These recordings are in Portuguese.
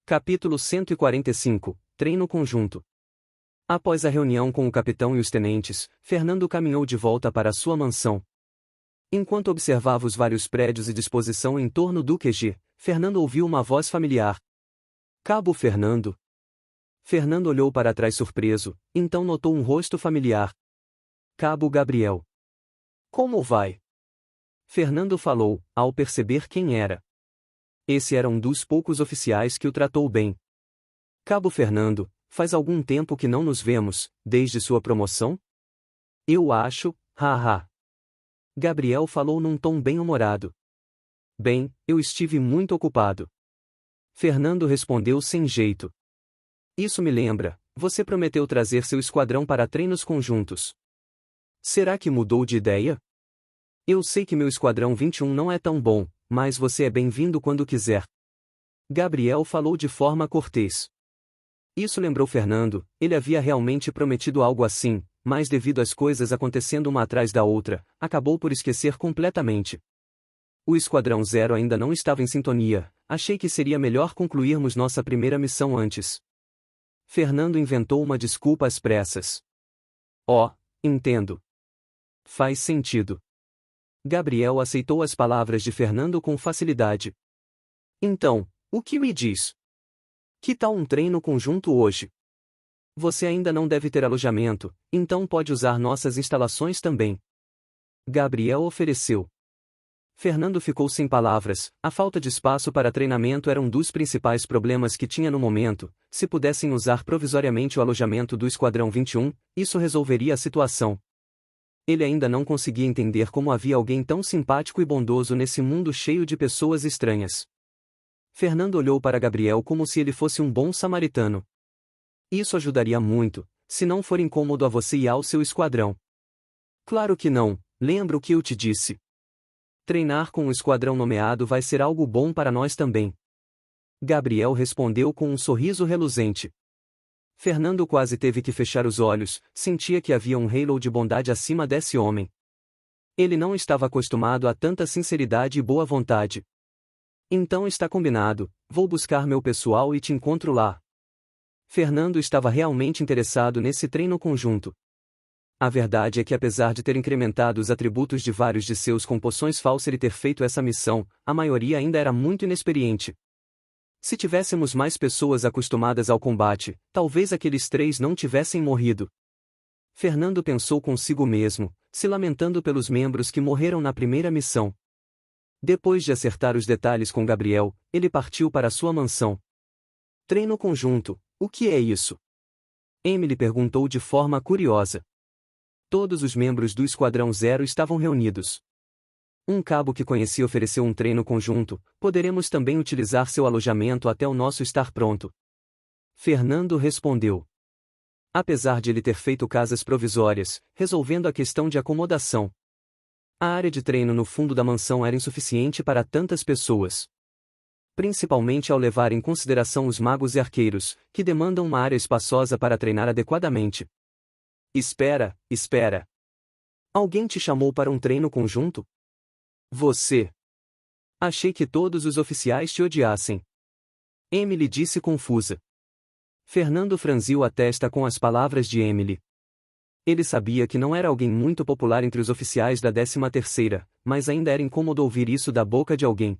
Capítulo 145 – Treino conjunto. Após a reunião com o capitão e os tenentes, Fernando caminhou de volta para sua mansão. Enquanto observava os vários prédios e disposição em torno do QG, Fernando ouviu uma voz familiar. Cabo Fernando. Fernando olhou para trás surpreso, então notou um rosto familiar. Cabo Gabriel. Como vai? Fernando falou, ao perceber quem era. Esse era um dos poucos oficiais que o tratou bem. Cabo Fernando, faz algum tempo que não nos vemos, desde sua promoção? Eu acho, haha. Gabriel falou num tom bem-humorado. Bem, eu estive muito ocupado. Fernando respondeu sem jeito. Isso me lembra, você prometeu trazer seu esquadrão para treinos conjuntos. Será que mudou de ideia? Eu sei que meu esquadrão 21 não é tão bom, mas você é bem-vindo quando quiser. Gabriel falou de forma cortês. Isso lembrou Fernando, ele havia realmente prometido algo assim, mas devido às coisas acontecendo uma atrás da outra, acabou por esquecer completamente. O Esquadrão Zero ainda não estava em sintonia, achei que seria melhor concluirmos nossa primeira missão antes. Fernando inventou uma desculpa às pressas. Oh, entendo. Faz sentido. Gabriel aceitou as palavras de Fernando com facilidade. Então, o que me diz? Que tal um treino conjunto hoje? Você ainda não deve ter alojamento, então pode usar nossas instalações também. Gabriel ofereceu. Fernando ficou sem palavras, a falta de espaço para treinamento era um dos principais problemas que tinha no momento, se pudessem usar provisoriamente o alojamento do Esquadrão 21, isso resolveria a situação. Ele ainda não conseguia entender como havia alguém tão simpático e bondoso nesse mundo cheio de pessoas estranhas. Fernando olhou para Gabriel como se ele fosse um bom samaritano. Isso ajudaria muito, se não for incômodo a você e ao seu esquadrão. Claro que não, lembra o que eu te disse. Treinar com um esquadrão nomeado vai ser algo bom para nós também. Gabriel respondeu com um sorriso reluzente. Fernando quase teve que fechar os olhos, sentia que havia um halo de bondade acima desse homem. Ele não estava acostumado a tanta sinceridade e boa vontade. Então está combinado, vou buscar meu pessoal e te encontro lá. Fernando estava realmente interessado nesse treino conjunto. A verdade é que apesar de ter incrementado os atributos de vários de seus com poções falsas e ter feito essa missão, a maioria ainda era muito inexperiente. Se tivéssemos mais pessoas acostumadas ao combate, talvez aqueles 3 não tivessem morrido. Fernando pensou consigo mesmo, se lamentando pelos membros que morreram na primeira missão. Depois de acertar os detalhes com Gabriel, ele partiu para sua mansão. Treino conjunto, o que é isso? Emily perguntou de forma curiosa. Todos os membros do Esquadrão Zero estavam reunidos. Um cabo que conheci ofereceu um treino conjunto, poderemos também utilizar seu alojamento até o nosso estar pronto. Fernando respondeu. Apesar de ele ter feito casas provisórias, resolvendo a questão de acomodação. A área de treino no fundo da mansão era insuficiente para tantas pessoas. Principalmente ao levar em consideração os magos e arqueiros, que demandam uma área espaçosa para treinar adequadamente. Espera. Alguém te chamou para um treino conjunto? Você. Achei que todos os oficiais te odiassem. Emily disse confusa. Fernando franziu a testa com as palavras de Emily. Ele sabia que não era alguém muito popular entre os oficiais da 13ª, mas ainda era incômodo ouvir isso da boca de alguém.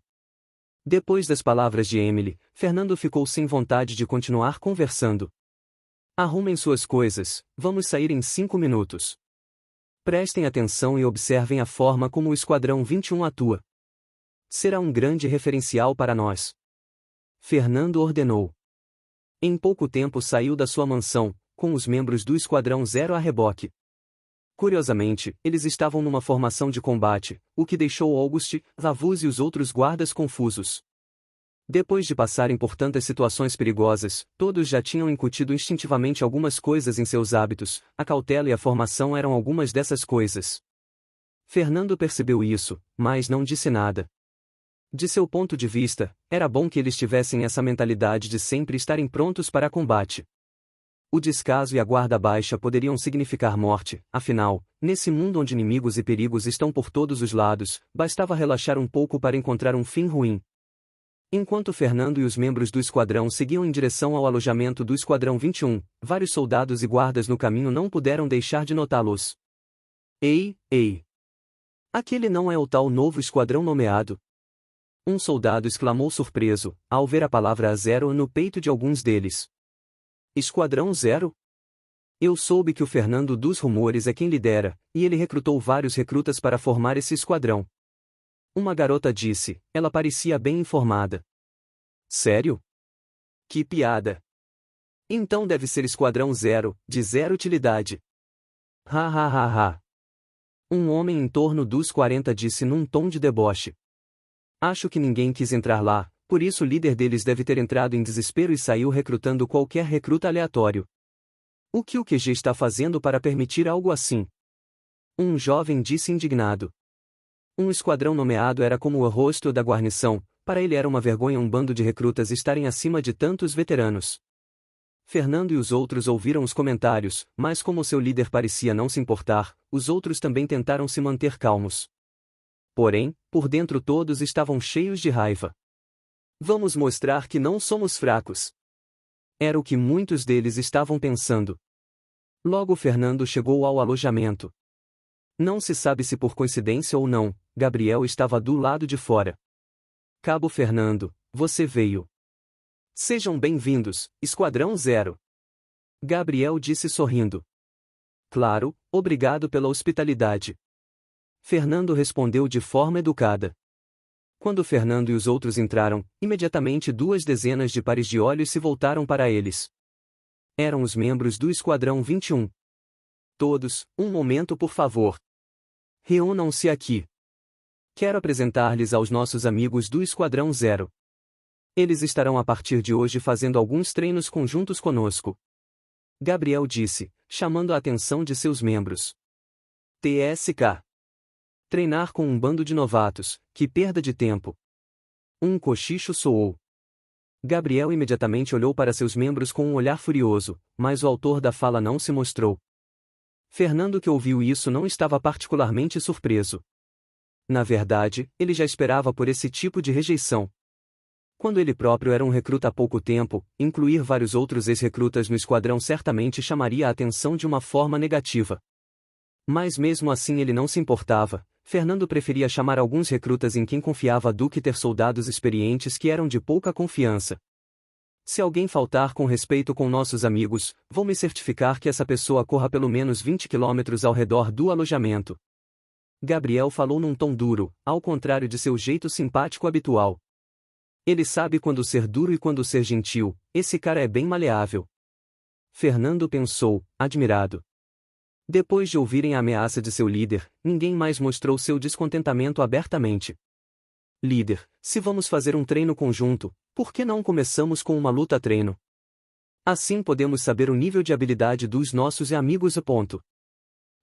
Depois das palavras de Emily, Fernando ficou sem vontade de continuar conversando. Arrumem suas coisas, vamos sair em 5 minutos. Prestem atenção e observem a forma como o Esquadrão 21 atua. Será um grande referencial para nós. Fernando ordenou. Em pouco tempo saiu da sua mansão, com os membros do Esquadrão Zero a reboque. Curiosamente, eles estavam numa formação de combate, o que deixou Auguste, Lavuz e os outros guardas confusos. Depois de passarem por tantas situações perigosas, todos já tinham incutido instintivamente algumas coisas em seus hábitos, a cautela e a formação eram algumas dessas coisas. Fernando percebeu isso, mas não disse nada. De seu ponto de vista, era bom que eles tivessem essa mentalidade de sempre estarem prontos para combate. O descaso e a guarda baixa poderiam significar morte, afinal, nesse mundo onde inimigos e perigos estão por todos os lados, bastava relaxar um pouco para encontrar um fim ruim. Enquanto Fernando e os membros do esquadrão seguiam em direção ao alojamento do Esquadrão 21, vários soldados e guardas no caminho não puderam deixar de notá-los. Ei, ei! Aquele não é o tal novo esquadrão nomeado? Um soldado exclamou surpreso, ao ver a palavra Zero no peito de alguns deles. Esquadrão Zero? Eu soube que o Fernando dos Rumores é quem lidera, e ele recrutou vários recrutas para formar esse esquadrão. Uma garota disse, ela parecia bem informada. Sério? Que piada! Então deve ser Esquadrão Zero, de zero utilidade. Ha ha ha ha! Um homem em torno dos 40 disse num tom de deboche. Acho que ninguém quis entrar lá, por isso o líder deles deve ter entrado em desespero e saiu recrutando qualquer recruta aleatório. O que o QG está fazendo para permitir algo assim? Um jovem disse indignado. Um esquadrão nomeado era como o rosto da guarnição, para ele era uma vergonha um bando de recrutas estarem acima de tantos veteranos. Fernando e os outros ouviram os comentários, mas como seu líder parecia não se importar, os outros também tentaram se manter calmos. Porém, por dentro todos estavam cheios de raiva. Vamos mostrar que não somos fracos. Era o que muitos deles estavam pensando. Logo Fernando chegou ao alojamento. Não se sabe se por coincidência ou não, Gabriel estava do lado de fora. Cabo Fernando, você veio. Sejam bem-vindos, Esquadrão Zero. Gabriel disse sorrindo. Claro, obrigado pela hospitalidade. Fernando respondeu de forma educada. Quando Fernando e os outros entraram, imediatamente 2 dezenas de pares de olhos se voltaram para eles. Eram os membros do Esquadrão 21. Todos, um momento por favor. Reúnam-se aqui. Quero apresentar-lhes aos nossos amigos do Esquadrão Zero. Eles estarão a partir de hoje fazendo alguns treinos conjuntos conosco. Gabriel disse, chamando a atenção de seus membros. TSK. Treinar com um bando de novatos, que perda de tempo. Um cochicho soou. Gabriel imediatamente olhou para seus membros com um olhar furioso, mas o autor da fala não se mostrou. Fernando, que ouviu isso, não estava particularmente surpreso. Na verdade, ele já esperava por esse tipo de rejeição. Quando ele próprio era um recruta há pouco tempo, incluir vários outros ex-recrutas no esquadrão certamente chamaria a atenção de uma forma negativa. Mas mesmo assim ele não se importava. Fernando preferia chamar alguns recrutas em quem confiava do que ter soldados experientes que eram de pouca confiança. Se alguém faltar com respeito com nossos amigos, vou me certificar que essa pessoa corra pelo menos 20 quilômetros ao redor do alojamento. Gabriel falou num tom duro, ao contrário de seu jeito simpático habitual. Ele sabe quando ser duro e quando ser gentil, esse cara é bem maleável. Fernando pensou, admirado. Depois de ouvirem a ameaça de seu líder, ninguém mais mostrou seu descontentamento abertamente. Líder, se vamos fazer um treino conjunto, por que não começamos com uma luta-treino? Assim podemos saber o nível de habilidade dos nossos amigos.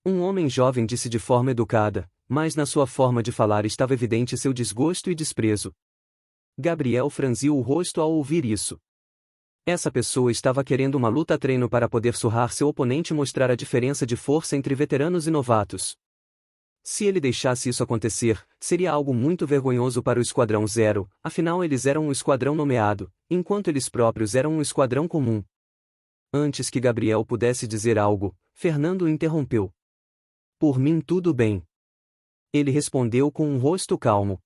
Um homem jovem disse de forma educada, mas na sua forma de falar estava evidente seu desgosto e desprezo. Gabriel franziu o rosto ao ouvir isso. Essa pessoa estava querendo uma luta-treino para poder surrar seu oponente e mostrar a diferença de força entre veteranos e novatos. Se ele deixasse isso acontecer, seria algo muito vergonhoso para o Esquadrão Zero, afinal eles eram um esquadrão nomeado, enquanto eles próprios eram um esquadrão comum. Antes que Gabriel pudesse dizer algo, Fernando o interrompeu. Por mim tudo bem. Ele respondeu com um rosto calmo.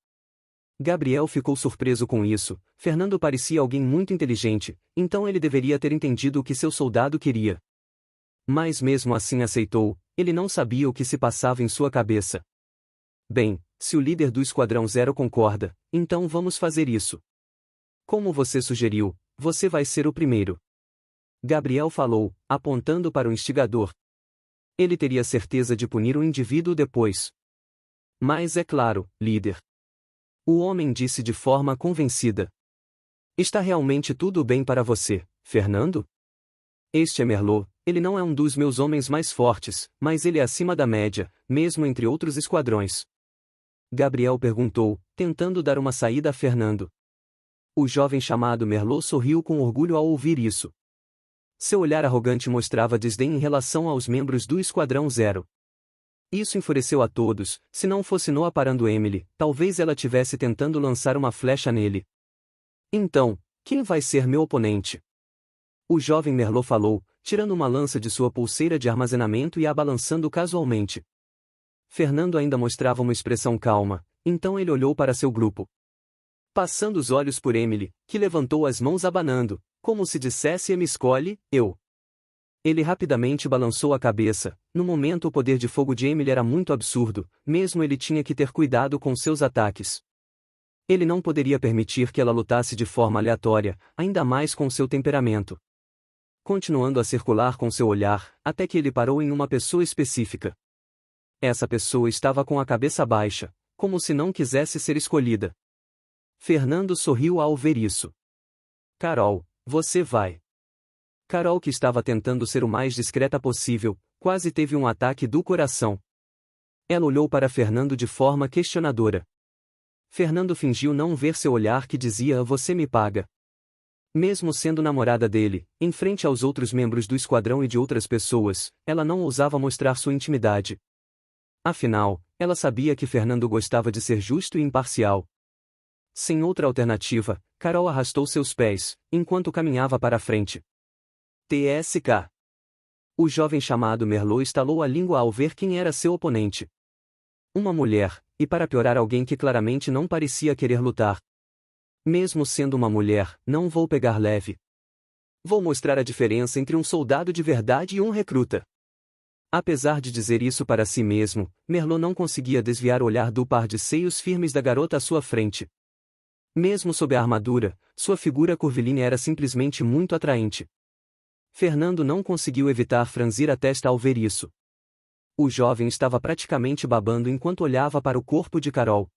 Gabriel ficou surpreso com isso. Fernando parecia alguém muito inteligente, então ele deveria ter entendido o que seu soldado queria. Mas mesmo assim aceitou, ele não sabia o que se passava em sua cabeça. Bem, se o líder do Esquadrão Zero concorda, então vamos fazer isso. Como você sugeriu, você vai ser o primeiro. Gabriel falou, apontando para o instigador. Ele teria certeza de punir o indivíduo depois. Mas é claro, líder. O homem disse de forma convencida. Está realmente tudo bem para você, Fernando? Este é Merlot, ele não é um dos meus homens mais fortes, mas ele é acima da média, mesmo entre outros esquadrões. Gabriel perguntou, tentando dar uma saída a Fernando. O jovem chamado Merlot sorriu com orgulho ao ouvir isso. Seu olhar arrogante mostrava desdém em relação aos membros do Esquadrão Zero. Isso enfureceu a todos. Se não fosse Noah parando Emily, talvez ela tivesse tentando lançar uma flecha nele. Então, quem vai ser meu oponente? O jovem Merlot falou, tirando uma lança de sua pulseira de armazenamento e a balançando casualmente. Fernando ainda mostrava uma expressão calma, então ele olhou para seu grupo. Passando os olhos por Emily, que levantou as mãos abanando, como se dissesse: me escolhe, eu. Ele rapidamente balançou a cabeça. No momento o poder de fogo de Emily era muito absurdo, mesmo ele tinha que ter cuidado com seus ataques. Ele não poderia permitir que ela lutasse de forma aleatória, ainda mais com seu temperamento. Continuando a circular com seu olhar, até que ele parou em uma pessoa específica. Essa pessoa estava com a cabeça baixa, como se não quisesse ser escolhida. Fernando sorriu ao ver isso. Carol, você vai. Carol, que estava tentando ser o mais discreta possível, quase teve um ataque do coração. Ela olhou para Fernando de forma questionadora. Fernando fingiu não ver seu olhar que dizia: você me paga. Mesmo sendo namorada dele, em frente aos outros membros do esquadrão e de outras pessoas, ela não ousava mostrar sua intimidade. Afinal, ela sabia que Fernando gostava de ser justo e imparcial. Sem outra alternativa, Carol arrastou seus pés, enquanto caminhava para a frente. TSK. O jovem chamado Merlot estalou a língua ao ver quem era seu oponente. Uma mulher, e para piorar alguém que claramente não parecia querer lutar. Mesmo sendo uma mulher, não vou pegar leve. Vou mostrar a diferença entre um soldado de verdade e um recruta. Apesar de dizer isso para si mesmo, Merlot não conseguia desviar o olhar do par de seios firmes da garota à sua frente. Mesmo sob a armadura, sua figura curvilínea era simplesmente muito atraente. Fernando não conseguiu evitar franzir a testa ao ver isso. O jovem estava praticamente babando enquanto olhava para o corpo de Carol.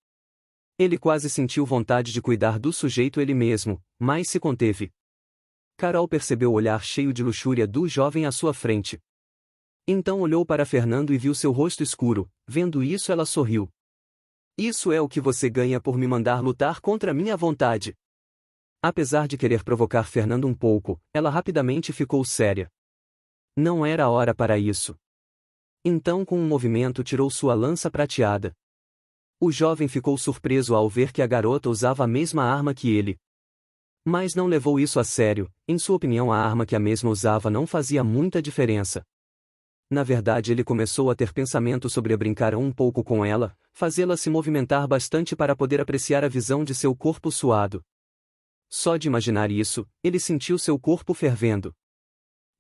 Ele quase sentiu vontade de cuidar do sujeito ele mesmo, mas se conteve. Carol percebeu o olhar cheio de luxúria do jovem à sua frente. Então olhou para Fernando e viu seu rosto escuro. Vendo isso, ela sorriu. Isso é o que você ganha por me mandar lutar contra minha vontade. Apesar de querer provocar Fernando um pouco, ela rapidamente ficou séria. Não era a hora para isso. Então, com um movimento, tirou sua lança prateada. O jovem ficou surpreso ao ver que a garota usava a mesma arma que ele. Mas não levou isso a sério. Em sua opinião, a arma que a mesma usava não fazia muita diferença. Na verdade, ele começou a ter pensamento sobre brincar um pouco com ela, fazê-la se movimentar bastante para poder apreciar a visão de seu corpo suado. Só de imaginar isso, ele sentiu seu corpo fervendo.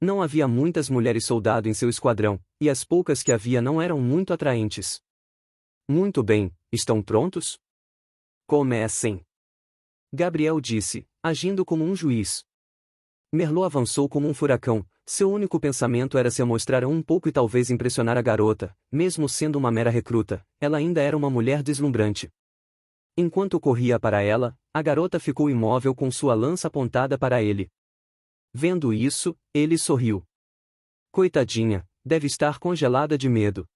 Não havia muitas mulheres soldado em seu esquadrão, e as poucas que havia não eram muito atraentes. Muito bem, estão prontos? Comecem! Gabriel disse, agindo como um juiz. Merlot avançou como um furacão. Seu único pensamento era se mostrar um pouco e talvez impressionar a garota. Mesmo sendo uma mera recruta, ela ainda era uma mulher deslumbrante. Enquanto corria para ela, a garota ficou imóvel com sua lança apontada para ele. Vendo isso, ele sorriu. Coitadinha, deve estar congelada de medo.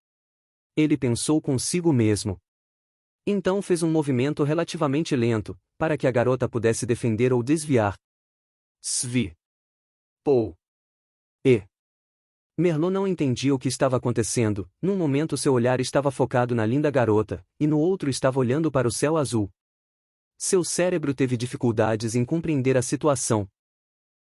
Ele pensou consigo mesmo. Então fez um movimento relativamente lento, para que a garota pudesse defender ou desviar. Svi. Pou. E. Merlot não entendia o que estava acontecendo. Num momento seu olhar estava focado na linda garota, e no outro estava olhando para o céu azul. Seu cérebro teve dificuldades em compreender a situação.